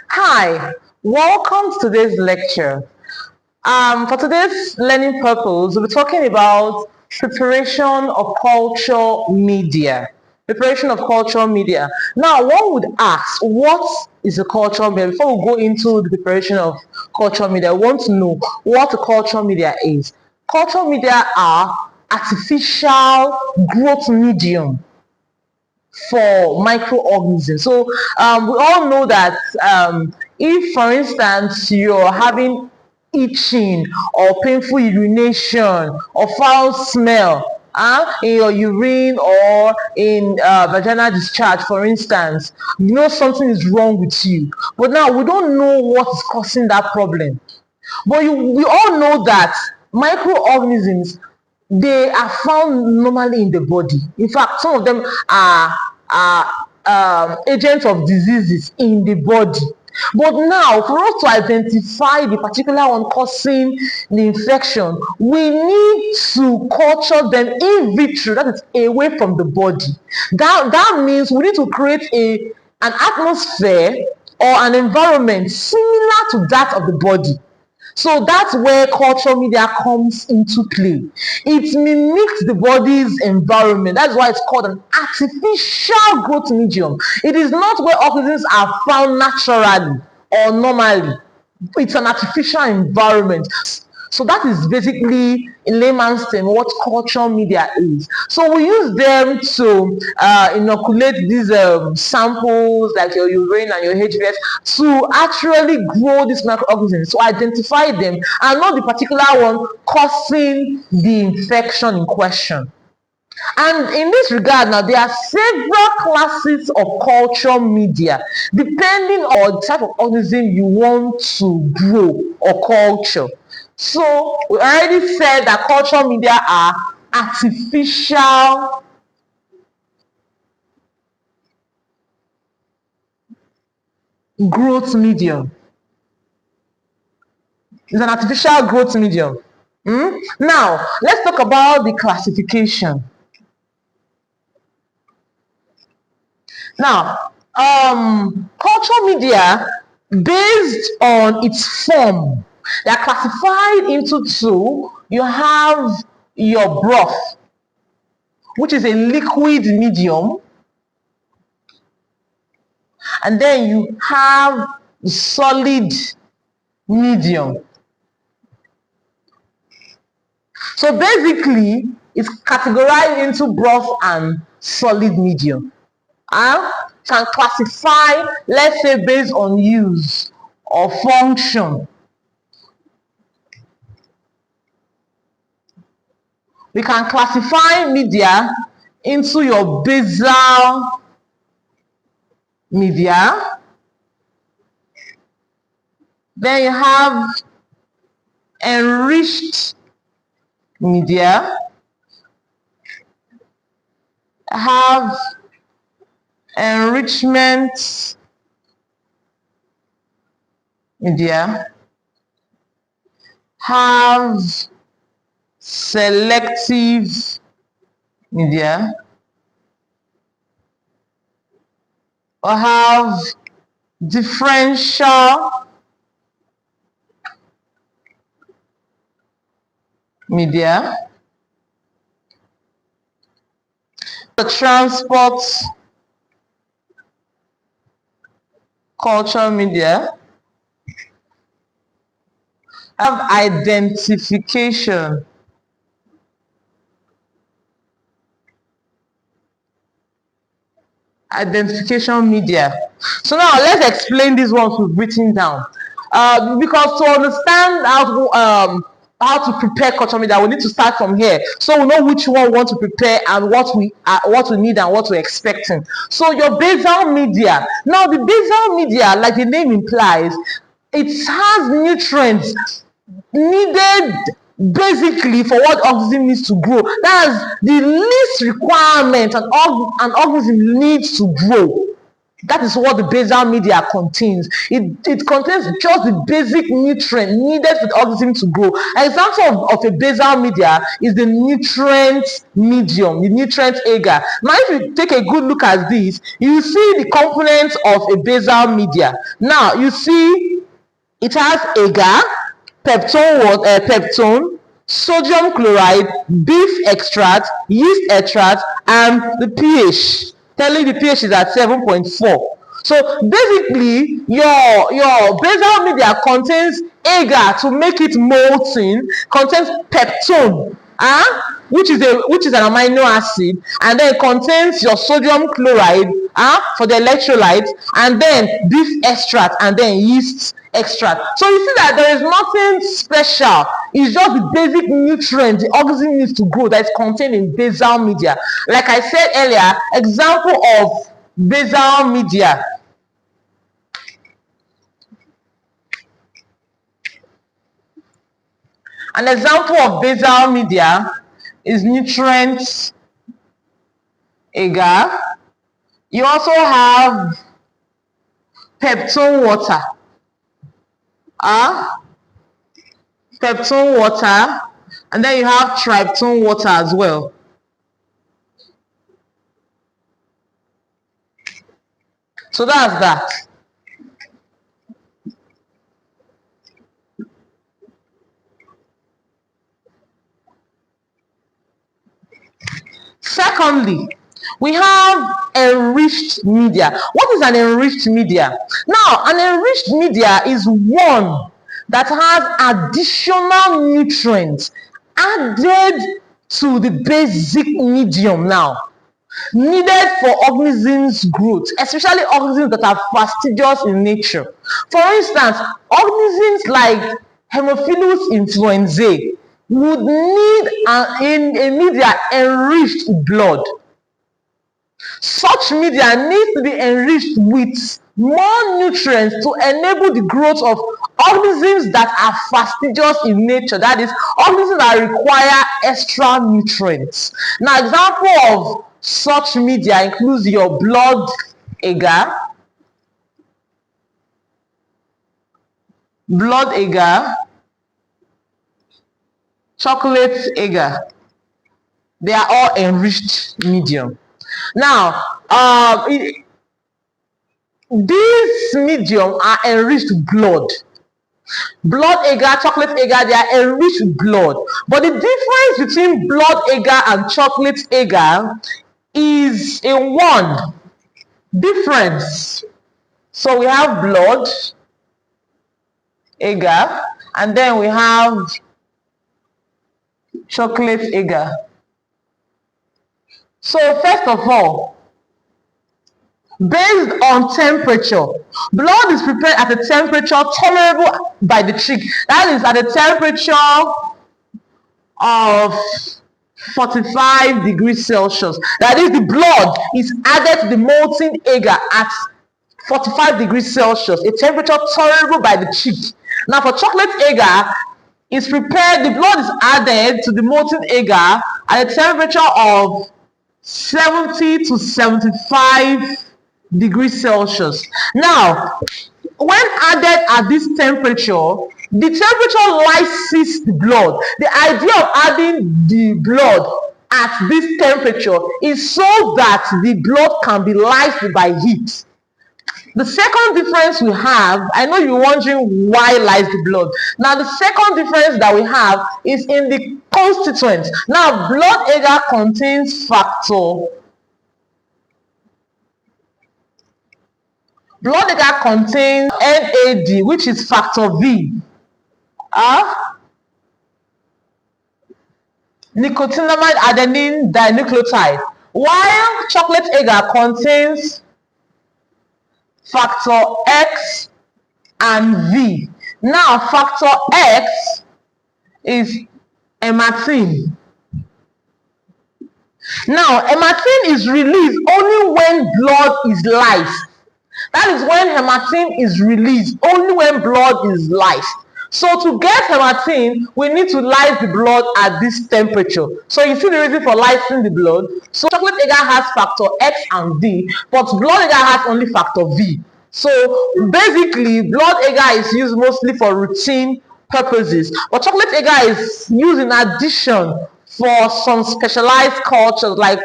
Hi, welcome to today's lecture. For today's learning purpose, we'll be talking about preparation of culture media. Preparation of cultural media. Now, one would ask, what is a cultural media? Before we go into the preparation of cultural media, I want to know what a cultural media is. Cultural media are artificial growth medium for microorganisms. So we all know that if, for instance, you're having itching or painful urination or foul smell in your urine or in vaginal discharge, for instance, you know something is wrong with you. But now we don't know what is causing that problem. But we all know that microorganisms, they are found normally in the body. In fact, some of them are agents of diseases in the body. But now, for us to identify the particular one causing the infection, we need to culture them in vitro, that is away from the body. That means we need to create an atmosphere or an environment similar to that of the body. So that's where cultural media comes into play. It mimics the body's environment. That's why it's called an artificial growth medium. It is not where organisms are found naturally or normally. It's an artificial environment. So that is basically, in layman's term, what cultural media is. So we use them to inoculate these samples like your urine and your HBS to actually grow these microorganisms, to identify them and not the particular one causing the infection in question. And in this regard, now there are several classes of cultural media depending on the type of organism you want to grow or culture. So we already said that cultural media are artificial growth medium. It's an artificial growth medium. Now, let's talk about the classification. Now, cultural media, based on its form, they are classified into two. You have your broth, which is a liquid medium, and then you have the solid medium. So basically, it's categorized into broth and solid medium. Can classify, let's say, based on use or function. We can classify media into your basal media. Then you have enriched media. Have enrichment media. Have selective media, or have differential media. The transport cultural media. Have identification media. So now let's explain these ones we've written down. Because to understand how to prepare cultural media, we need to start from here, so we know which one we want to prepare and what we need and what we're expecting. So your basal media. Now the basal media, like the name implies, it has nutrients needed basically for what organism needs to grow. That's the least requirement an organism needs to grow. That is what the basal media contains. It contains just the basic nutrient needed for the organism to grow. An example of a basal media is the nutrient medium, the nutrient agar. Now, if you take a good look at this, you see the components of a basal media. Now, you see it has agar, peptone, sodium chloride, beef extract, yeast extract, and the pH. Telling the pH is at 7.4. So basically, your basal media contains agar to make it molten, contains peptone, which is an amino acid, and then it contains your sodium chloride for the electrolytes, and then beef extract, and then yeast extract. So you see that there is nothing special. It's just the basic nutrient the organism needs to grow that is contained in basal media. Like I said earlier, example of basal media. An example of basal media is nutrient agar. You also have peptone water. Peptone water, and then you have tryptone water as well. So that's that. Secondly, we have enriched media. What is an enriched media? Now, an enriched media is one that has additional nutrients added to the basic medium now, needed for organisms' growth, especially organisms that are fastidious in nature. For instance, organisms like Haemophilus influenzae would need a media enriched with blood. Such media needs to be enriched with more nutrients to enable the growth of organisms that are fastidious in nature. That is, organisms that require extra nutrients. Now, example of such media includes your blood agar, chocolate agar. They are all enriched medium. Now, these medium are enriched with blood. Blood agar, chocolate agar, they are enriched with blood. But the difference between blood agar and chocolate agar is a one difference. So we have blood agar, and then we have chocolate agar. So first of all, based on temperature, blood is prepared at a temperature tolerable by the chick. That is at a temperature of 45 degrees Celsius. That is, the blood is added to the molten agar at 45 degrees Celsius, a temperature tolerable by the chick. Now for chocolate agar, it's prepared, the blood is added to the molten agar at a temperature of 70 to 75 degrees Celsius. Now, when added at this temperature, the temperature lyses the blood. The idea of adding the blood at this temperature is so that the blood can be lysed by heat. The second difference we have, I know you're wondering why lyse the blood. Now, the second difference that we have is in the constituents. Now, blood agar contains blood agar contains NAD, which is factor V. Nicotinamide adenine dinucleotide. While chocolate agar contains factor X and V. Now, factor X is hematine. Now, hematine is released only when blood is lysed. That is when hematine is released, only when blood is lysed. So to get hematine, we need to lyse the blood at this temperature. So you see the reason for lysing the blood. So chocolate agar has factor X and V, but blood agar has only factor V. So basically, blood agar is used mostly for routine purposes, but chocolate agar is used in addition for some specialized cultures, like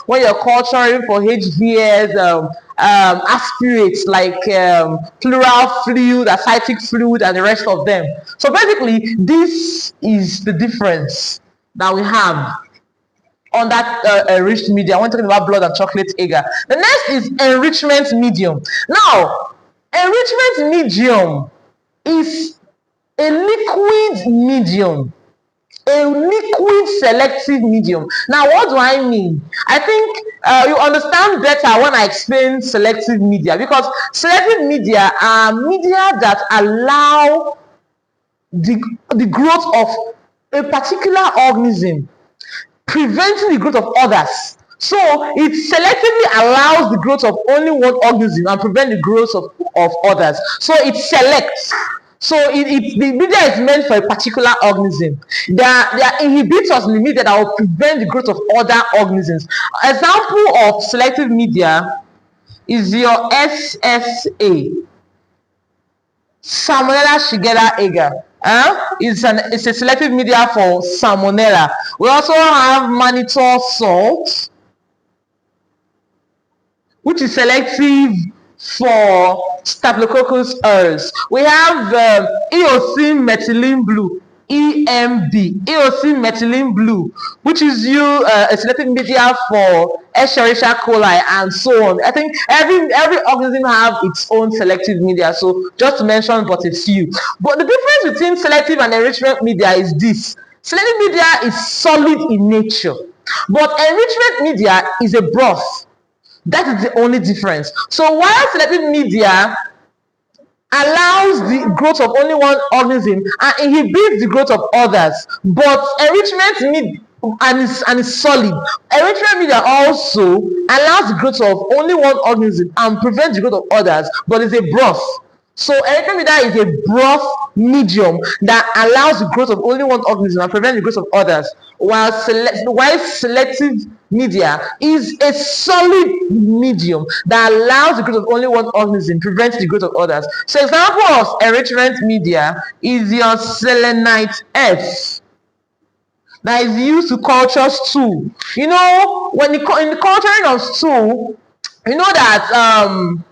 when you're culturing for HVS, aspirates like pleural fluid, ascitic fluid, and the rest of them. So basically, this is the difference that we have on that enriched medium when talking about blood and chocolate agar. The next is enrichment medium. Now, enrichment medium is a liquid medium, a liquid selective medium. Now, what do I mean? I think you understand better when I explain selective media, because selective media are media that allow the growth of a particular organism, preventing the growth of others. So it selectively allows the growth of only one organism and prevent the growth of others. So it selects. So the media is meant for a particular organism. There are inhibitors in the media that will prevent the growth of other organisms. Example of selective media is your SSA, Salmonella Shigella agar. It's a selective media for Salmonella. We also have mannitol salt, which is selective for Staphylococcus aureus. We have eosin methylene blue, EMB, eosin methylene blue, which is a selective media for Escherichia coli, and so on. I think every organism have its own selective media, so just to mention but a few. But the difference between selective and enrichment media is this: selective media is solid in nature, but enrichment media is a broth. That is the only difference. So while selective media allows the growth of only one organism and inhibits the growth of others, but enrichment media and is solid. Enrichment media also allows the growth of only one organism and prevents the growth of others, but it's a broth. So enrichment media is a broth medium that allows the growth of only one organism and prevents the growth of others, while selective media is a solid medium that allows the growth of only one organism, prevents the growth of others. So example of enrichment media is your selenite F that is used to culture stool. You know, in the culturing of stool, you know that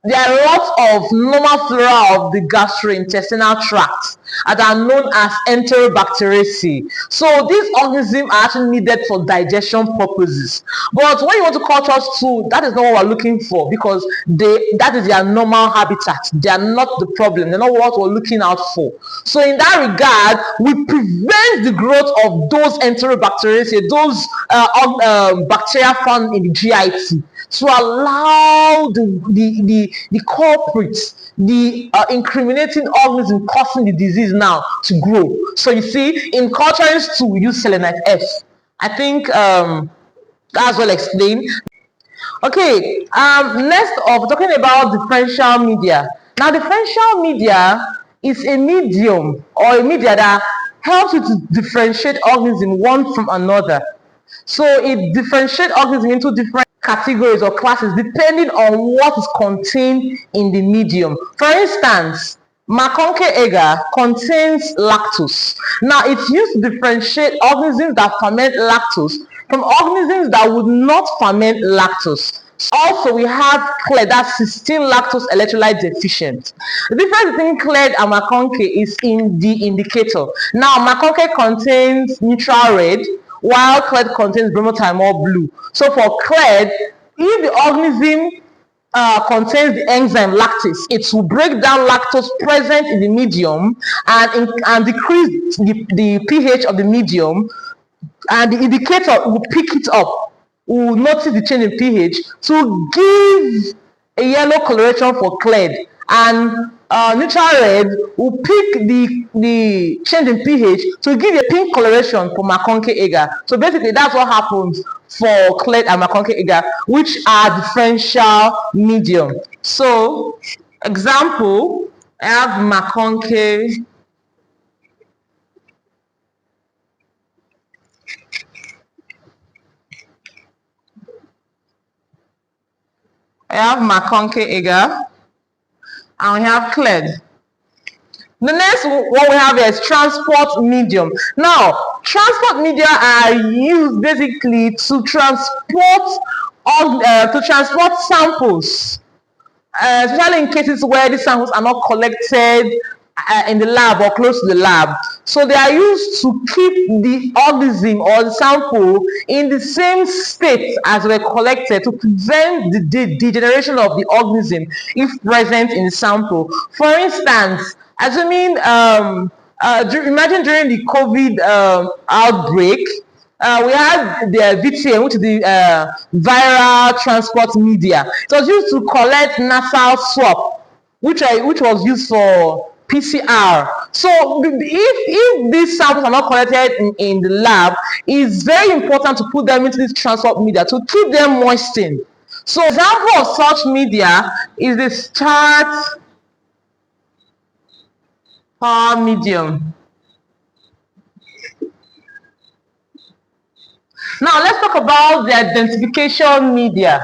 there are lots of normal flora of the gastrointestinal tract that are known as Enterobacteriaceae. So these organisms are actually needed for digestion purposes. But when you want to culture stool, that is not what we're looking for, because that is their normal habitat. They are not the problem. They're not what we're looking out for. So in that regard, we prevent the growth of those Enterobacteriaceae, those bacteria found in the GIT, to allow the culprits, the incriminating organism causing the disease now to grow. So you see, in culturing stool, we use selenite F. I think that's well explained. Okay, next of talking about differential media. Now, differential media is a medium or a media that helps you to differentiate organisms one from another. So it differentiates organisms into different categories or classes depending on what is contained in the medium. For instance, McConkey agar contains lactose. Now, it's used to differentiate organisms that ferment lactose from organisms that would not ferment lactose. Also, we have Cled, that's cysteine lactose electrolyte deficient. The difference between Cled and McConkey is in the indicator. Now, McConkey contains neutral red, while Cled contains bromothymol blue. So for Cled, if the organism contains the enzyme lactase, it will break down lactose present in the medium and decrease the pH of the medium, and the indicator will pick it up. We will notice the change in pH to give a yellow coloration for Cled, and neutral red will pick the change in pH to give a pink coloration for McConkey agar. So basically, that's what happens for Cled and McConkey agar, which are differential medium. So example, I have McConkey I have McConkey agar, and we have cleared. The next one we have is transport medium. Now, transport media are used basically to transport samples, especially in cases where the samples are not collected in the lab or close to the lab. So they are used to keep the organism or the sample in the same state as they were collected to prevent the degeneration of the organism if present in the sample. For instance, assuming imagine during the COVID outbreak, we had the VTM, which is the viral transport media. It was used to collect nasal swab, which was used for PCR. So if these samples are not collected in the lab, it's very important to put them into this transport media to keep them moistened. So example of such media is the start medium. Now let's talk about the identification media.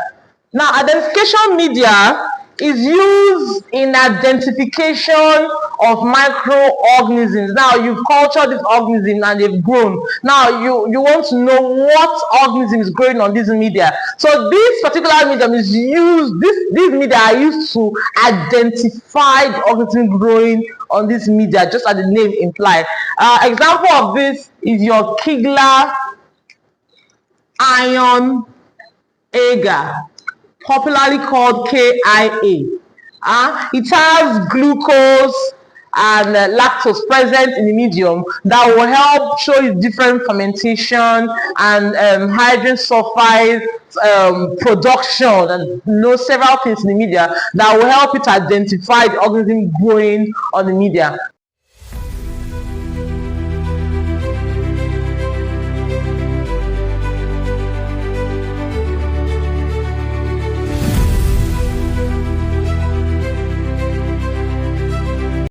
Now identification media is used in identification of microorganisms. Now you've cultured this organism and they've grown. Now you want to know what organism is growing on this media. So this particular medium is used, these media are used to identify the organism growing on this media, just as the name implies. Example of this is your Kigler iron agar, popularly called KIA. It has glucose and lactose present in the medium that will help show you different fermentation and hydrogen sulfide production, and several things in the media that will help you to identify the organism growing on the media.